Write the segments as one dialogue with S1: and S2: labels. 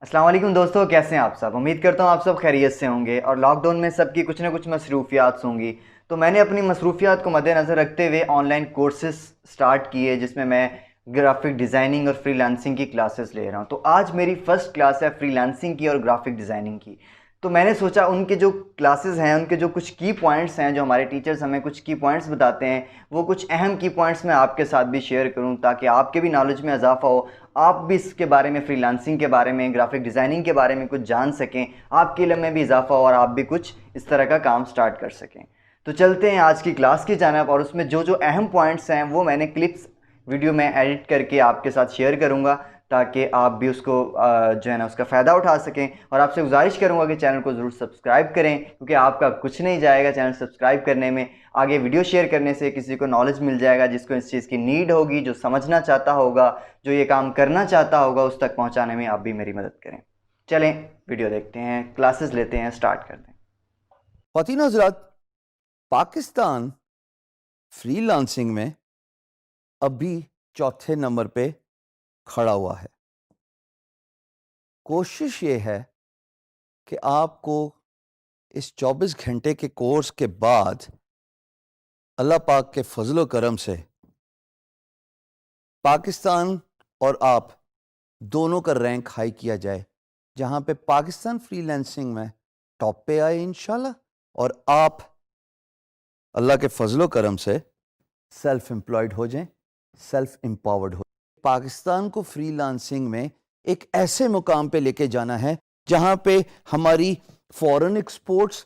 S1: السلام علیکم دوستو، کیسے ہیں آپ سب؟ امید کرتا ہوں آپ سب خیریت سے ہوں گے اور لاک ڈاؤن میں سب کی کچھ نہ کچھ مصروفیات ہوں گی. تو میں نے اپنی مصروفیات کو مد نظر رکھتے ہوئے آن لائن کورسز سٹارٹ کیے جس میں گرافک ڈیزائننگ اور فری لانسنگ کی کلاسز لے رہا ہوں. تو آج میری فرسٹ کلاس ہے فری لانسنگ کی اور گرافک ڈیزائننگ کی. تو میں نے سوچا ان کے جو کلاسز ہیں ان کے جو کچھ کی پوائنٹس ہیں، جو ہمارے ٹیچرز ہمیں کچھ کی پوائنٹس بتاتے ہیں، وہ کچھ اہم کی پوائنٹس میں آپ کے ساتھ بھی شیئر کروں تاکہ آپ کے بھی نالج میں اضافہ ہو، آپ بھی اس کے بارے میں، فری لانسنگ کے بارے میں، گرافک ڈیزائننگ کے بارے میں کچھ جان سکیں، آپ کے علم میں بھی اضافہ ہو اور آپ بھی کچھ اس طرح کا کام سٹارٹ کر سکیں. تو چلتے ہیں آج کی کلاس کی جانب، اور اس میں جو اہم پوائنٹس ہیں وہ میں نے کلپس ویڈیو میں ایڈٹ کر کے آپ کے ساتھ شیئر کروں گا تاکہ آپ بھی اس کو جو ہے نا اس کا فائدہ اٹھا سکیں. اور آپ سے گزارش کروں گا کہ چینل کو ضرور سبسکرائب کریں، کیونکہ آپ کا کچھ نہیں جائے گا چینل سبسکرائب کرنے میں. آگے ویڈیو شیئر کرنے سے کسی کو نالج مل جائے گا، جس کو اس چیز کی نیڈ ہوگی، جو سمجھنا چاہتا ہوگا، جو یہ کام کرنا چاہتا ہوگا، اس تک پہنچانے میں آپ بھی میری مدد کریں. چلیں ویڈیو دیکھتے ہیں، کلاسز لیتے ہیں، سٹارٹ کرتے ہیں.
S2: خواتین حضرات، پاکستان فری لانسنگ میں ابھی چوتھے نمبر پہ کھڑا ہوا ہے. کوشش یہ ہے کہ آپ کو اس 24 گھنٹے کے کورس کے بعد اللہ پاک کے فضل و کرم سے پاکستان اور آپ دونوں کا رینک ہائی کیا جائے، جہاں پہ پاکستان فری لانسنگ میں ٹاپ پہ آئے انشاءاللہ، اور آپ اللہ کے فضل و کرم سے سیلف امپلائڈ ہو جائیں، سیلف امپاورڈ ہو جائیں. پاکستان کو فری لانسنگ میں ایک ایسے مقام پہ لے کے جانا ہے جہاں پہ ہماری فورن ایکسپورٹس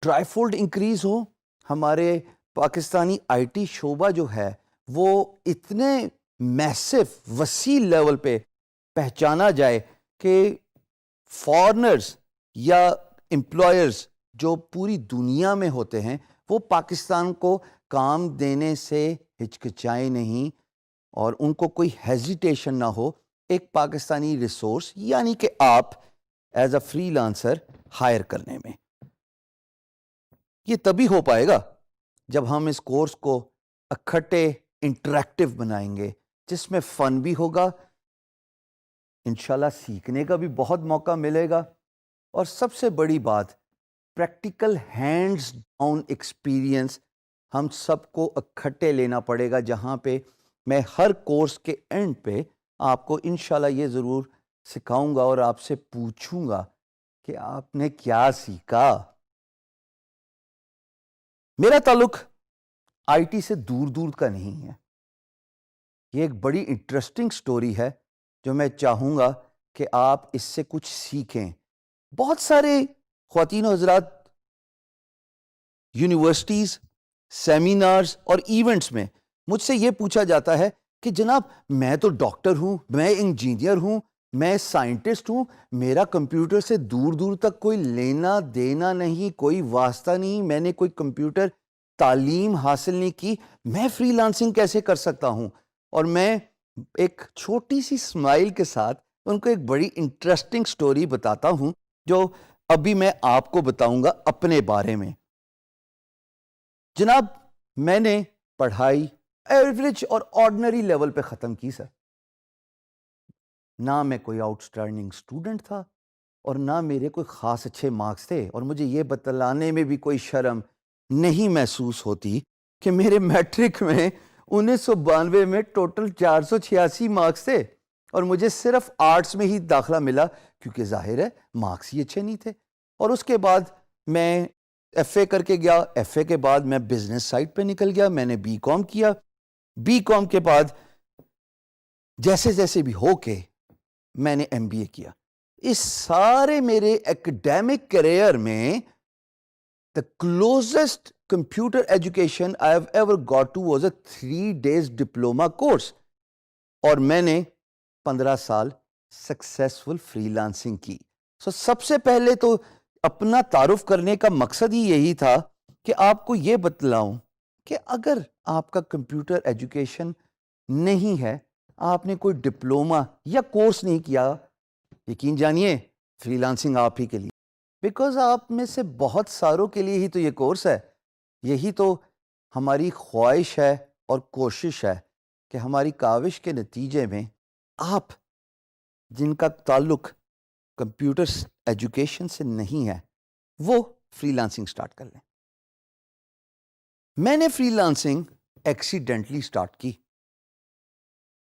S2: ٹرائی فولڈ انکریز ہو، ہمارے پاکستانی آئی ٹی شعبہ جو ہے وہ اتنے میسو وسیع لیول پہ پہچانا جائے کہ فارنرز یا امپلائرز جو پوری دنیا میں ہوتے ہیں وہ پاکستان کو کام دینے سے ہچکچائے نہیں، اور ان کو کوئی ہیزیٹیشن نہ ہو ایک پاکستانی ریسورس یعنی کہ آپ as a freelancer hire کرنے میں. یہ تبھی ہو پائے گا جب ہم اس کورس کو اکٹھے انٹریکٹیو بنائیں گے، جس میں فن بھی ہوگا، انشاءاللہ سیکھنے کا بھی بہت موقع ملے گا، اور سب سے بڑی بات پریکٹیکل ہینڈز ڈاؤن ایکسپیرینس ہم سب کو اکٹھے لینا پڑے گا، جہاں پہ میں ہر کورس کے اینڈ پہ آپ کو انشاءاللہ یہ ضرور سکھاؤں گا اور آپ سے پوچھوں گا کہ آپ نے کیا سیکھا. میرا تعلق آئی ٹی سے دور دور کا نہیں ہے. یہ ایک بڑی انٹرسٹنگ سٹوری ہے جو میں چاہوں گا کہ آپ اس سے کچھ سیکھیں. بہت سارے خواتین و حضرات یونیورسٹیز، سیمینارز اور ایونٹس میں مجھ سے یہ پوچھا جاتا ہے کہ جناب میں تو ڈاکٹر ہوں، میں انجینئر ہوں، میں سائنٹسٹ ہوں، میرا کمپیوٹر سے دور دور تک کوئی لینا دینا نہیں، کوئی واسطہ نہیں، میں نے کوئی کمپیوٹر تعلیم حاصل نہیں کی، میں فری لانسنگ کیسے کر سکتا ہوں؟ اور میں ایک چھوٹی سی اسمائل کے ساتھ ان کو ایک بڑی انٹرسٹنگ سٹوری بتاتا ہوں جو ابھی میں آپ کو بتاؤں گا اپنے بارے میں. جناب میں نے پڑھائی ایوریج اور آرڈنری لیول پہ ختم کی سر. نہ میں کوئی آؤٹ اسٹینڈنگ اسٹوڈنٹ تھا اور نہ میرے کوئی خاص اچھے مارکس تھے، اور مجھے یہ بتلانے میں بھی کوئی شرم نہیں محسوس ہوتی کہ میرے میٹرک میں 1992 میں ٹوٹل 486 مارکس تھے اور مجھے صرف آرٹس میں ہی داخلہ ملا، کیونکہ ظاہر ہے مارکس ہی اچھے نہیں تھے. اور اس کے بعد میں ایف اے کر کے گیا، ایف اے کے بعد میں بزنس سائٹ پہ نکل گیا، میں نے بی کام کیا، بی کام کے بعد جیسے جیسے بھی ہو کے میں نے ایم بی اے کیا. اس سارے میرے ایکڈیمک کیریئر میں the closest computer education I have ever got to was a 3 days diploma course. اور میں نے 15 سال سکسیسفل فری لانسنگ کی. سب سے پہلے تو اپنا تعارف کرنے کا مقصد ہی یہی تھا کہ آپ کو یہ بتلاؤں کہ اگر آپ کا کمپیوٹر ایجوکیشن نہیں ہے، آپ نے کوئی ڈپلوما یا کورس نہیں کیا، یقین جانیے فری لانسنگ آپ ہی کے لیے، بیکاز آپ میں سے بہت ساروں کے لیے ہی تو یہ کورس ہے. یہی تو ہماری خواہش ہے اور کوشش ہے کہ ہماری کاوش کے نتیجے میں آپ جن کا تعلق کمپیوٹر ایجوکیشن سے نہیں ہے وہ فری لانسنگ سٹارٹ کر لیں. میں نے فری لانسنگ ایکسیڈنٹلی سٹارٹ کی,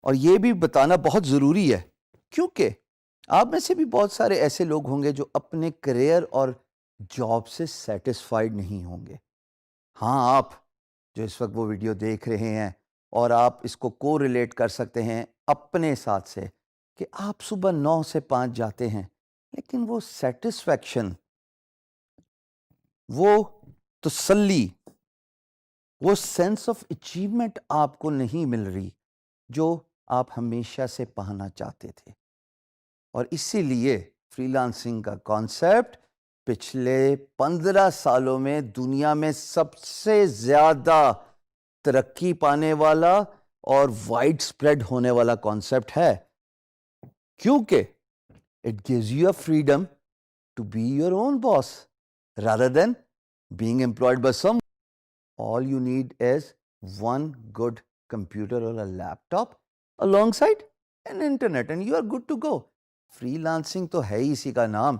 S2: اور یہ بھی بتانا بہت ضروری ہے کیونکہ آپ میں سے بھی بہت سارے ایسے لوگ ہوں گے جو اپنے کریئر اور جاب سے سیٹسفائیڈ نہیں ہوں گے. ہاں, آپ جو اس وقت وہ ویڈیو دیکھ رہے ہیں اور آپ اس کو ریلیٹ کر سکتے ہیں اپنے ساتھ سے کہ آپ صبح 9 سے 5 جاتے ہیں لیکن وہ سیٹسفیکشن, وہ تسلی, وہ سینس آف اچیومنٹ آپ کو نہیں مل رہی جو آپ ہمیشہ سے پانا چاہتے تھے. اور اسی لیے فری لانسنگ کا کانسیپٹ پچھلے 15 سالوں میں دنیا میں سب سے زیادہ ترقی پانے والا اور وائڈ اسپریڈ ہونے والا کانسیپٹ ہے, کیونکہ it gives you a freedom to be your own boss rather than being employed by someone. All you need is one good computer or a laptop alongside an internet and you are good to go. Free lancing تو ہے ہی اسی کا نام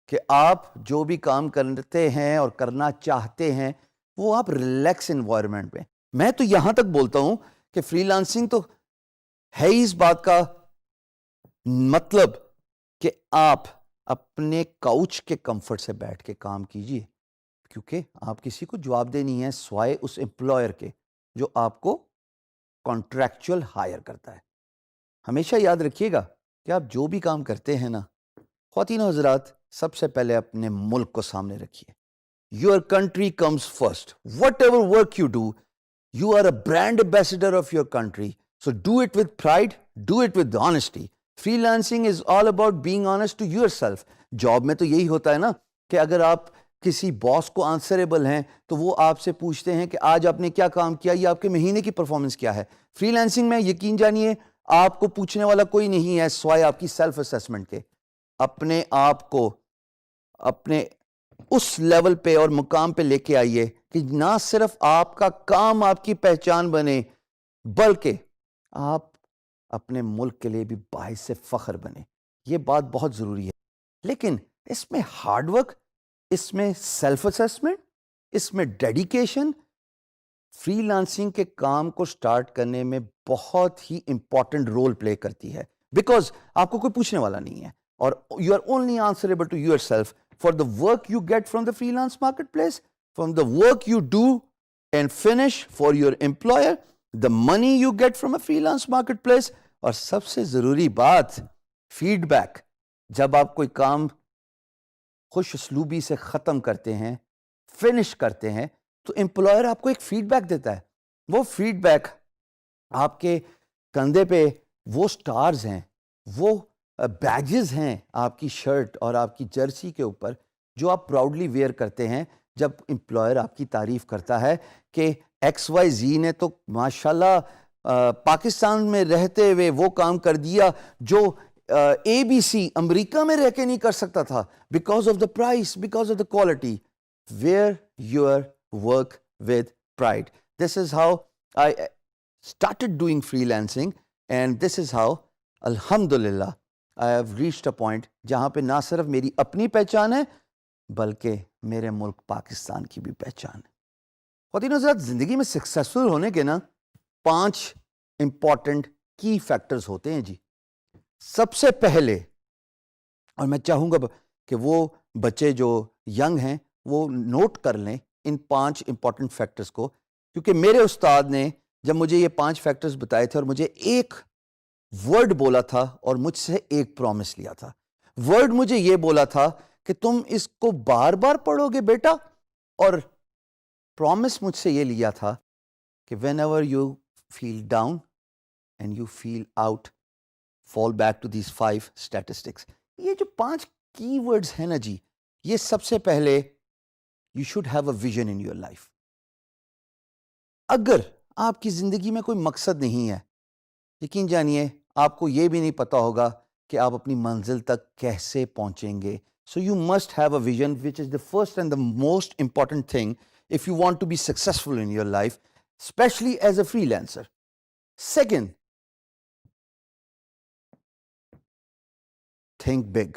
S2: کہ آپ جو بھی کام کرتے ہیں اور کرنا چاہتے ہیں وہ آپ ریلیکس انوائرمنٹ میں. میں تو یہاں تک بولتا ہوں کہ فری لانسنگ تو ہے ہی اس بات کا مطلب کہ آپ اپنے کاؤچ کے کمفرٹ سے بیٹھ کے کام کیجئے, کیونکہ آپ کسی کو جواب دے نہیں ہے سوائے اس امپلائر کے جو آپ کو کانٹریکچوئل ہائر کرتا ہے. ہمیشہ یاد رکھیے گا کہ آپ جو بھی کام کرتے ہیں نا, خواتین و حضرات, سب سے پہلے اپنے ملک کو سامنے رکھیے. Your country comes first. Whatever work you do, you are a brand ambassador of your country, so do it with pride, do it with honesty. Freelancing is all about being honest to yourself. Job میں تو یہی ہوتا ہے نا کہ اگر آپ کسی باس کو آنسریبل ہیں تو وہ آپ سے پوچھتے ہیں کہ آج آپ نے کیا کام کیا, یہ آپ کے مہینے کی پرفارمنس کیا ہے. فری لانسنگ میں یقین جانیے آپ کو پوچھنے والا کوئی نہیں ہے سوائے آپ کی سیلف اسیسمنٹ کے. اپنے آپ کو اپنے اس لیول پہ اور مقام پہ لے کے آئیے کہ نہ صرف آپ کا کام آپ کی پہچان بنے بلکہ آپ اپنے ملک کے لیے بھی باعث فخر بنے. یہ بات بہت ضروری ہے, لیکن اس میں ہارڈ ورک, اس میں سیلف اسیسمنٹ, اس میں ڈیڈیکیشن فری لانسنگ کے کام کو سٹارٹ کرنے میں بہت ہی امپورٹنٹ رول پلے کرتی ہے, بیکاز آپ کو کوئی پوچھنے والا نہیں ہے اور you are only answerable to yourself for the work you get from the freelance marketplace, from the work you do and finish for your employer, the money you get from a freelance marketplace, اور سب سے ضروری بات feed back. جب آپ کوئی کام خوش اسلوبی سے ختم کرتے ہیں, فنش کرتے ہیں, تو امپلائر آپ کو ایک فیڈ بیک دیتا ہے. وہ فیڈ بیک آپ کے کندھے پہ وہ سٹارز ہیں, وہ بیجز ہیں آپ کی شرٹ اور آپ کی جرسی کے اوپر جو آپ پراؤڈلی ویئر کرتے ہیں جب امپلائر آپ کی تعریف کرتا ہے کہ ایکس وائی زی نے تو ماشاءاللہ پاکستان میں رہتے ہوئے وہ کام کر دیا جو اے بی سی امریکہ میں رہ کے نہیں کر سکتا تھا, because of the price, because of the quality. Where your work with pride. This is how I started doing freelancing and this is how alhamdulillah I have reached a point جہاں پہ نہ صرف میری اپنی پہچان ہے بلکہ میرے ملک پاکستان کی بھی پہچان ہے. خواتین و حضرات, زندگی میں سکسیسفل ہونے کے نا 5 امپورٹنٹ کی فیکٹرز ہوتے ہیں جی. سب سے پہلے, اور میں چاہوں گا کہ وہ بچے جو ینگ ہیں وہ نوٹ کر لیں ان 5 امپورٹنٹ فیکٹرز کو, کیونکہ میرے استاد نے جب مجھے یہ 5 فیکٹرز بتائے تھے اور مجھے ایک ورڈ بولا تھا اور مجھ سے ایک پرومس لیا تھا. ورڈ مجھے یہ بولا تھا کہ تم اس کو بار بار پڑھو گے بیٹا, اور پرومس مجھ سے یہ لیا تھا کہ whenever you fell down and you fell out, fall back to these 5 statistics. یہ جو 5 کی ورڈز ہیں نا جی, یہ سب سے پہلے you should have a vision in your life. اگر آپ کی زندگی میں کوئی مقصد نہیں ہے, یقین جانیے آپ کو یہ بھی نہیں پتا ہوگا کہ آپ اپنی منزل تک کیسے پہنچیں گے. So you must have a vision which is the first and the most important thing if you want to be successful in your life, especially as a freelancer. Second, think big.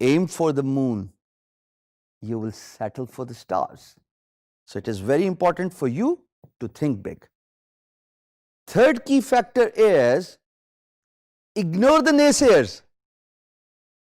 S2: aim for the moon, you will settle for the stars. So it is very important for you to think big. Third key factor is ignore the naysayers.